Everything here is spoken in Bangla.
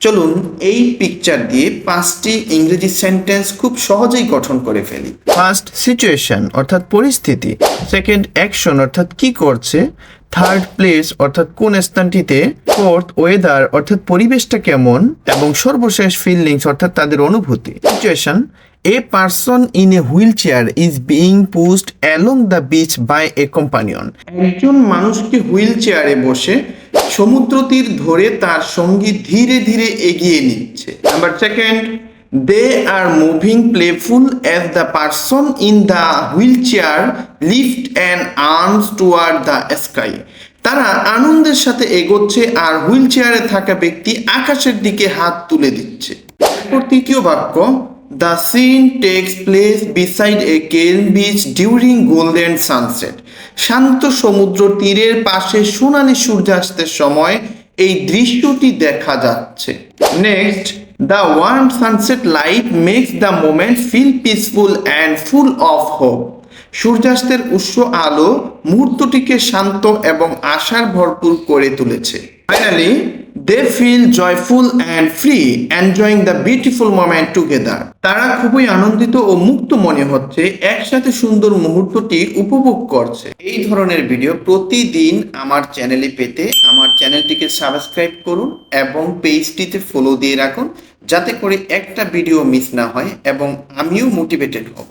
চলুন এই পিকচার দিয়ে 5টি ইংরেজি সেন্টেন্স খুব সহজেই গঠন করে ফেলি। ফার্স্ট, সিচুয়েশন অর্থাৎ পরিস্থিতি। সেকেন্ড, অ্যাকশন অর্থাৎ কি করছে। থার্ড, প্লেস অর্থাৎ কোন স্থানটিতে। ফোর্থ, ওয়েদার অর্থাৎ পরিবেশটা কেমন। এবং সর্বশেষ, ফিলিংস অর্থাৎ তাদের অনুভূতি। Situation: a person in a wheelchair is being pushed along the beach by a companion. একজন মানুষকে হুইল চেয়ারে বসে সমুদ্র তীর ধরে তার সঙ্গী ধীরে ধীরে এগিয়ে নিচ্ছে। Number second, they are moving playful as the person in the wheelchair lift and arms toward the sky. তারা আনন্দের সাথে এগোচ্ছে আর হুইল চেয়ারে থাকা ব্যক্তি আকাশের দিকে হাত তুলে দিচ্ছে। এরপর তৃতীয় বাক্য, the scene takes place beside a calm beach during golden sunset. শান্ত সমুদ্র তীরের পাশে সোনালি সূর্যাস্তের সময় এই দৃশ্যটি দেখা যাচ্ছে। Next, the warm sunset light makes the moment feel peaceful and full of hope. সূর্যাস্তের উষ্ণ আলো মুহূর্তটিকে শান্ত এবং আশার ভরপুর করে তুলেছে। Finally, they feel joyful and free, enjoying the beautiful moment together. তারা খুবই আনন্দিত ও মুক্ত মনে হচ্ছে, একসাথে সুন্দর মুহূর্তটি উপভোগ করছে। এই ধরনের ভিডিও প্রতিদিন আমার চ্যানেলে পেতে আমার চ্যানেলটিকে সাবস্ক্রাইব করুন এবং পেজটিতে ফলো দিয়ে রাখুন, যাতে করে একটা ভিডিও মিস না হয় এবং আমিও মোটিভেটেড হব।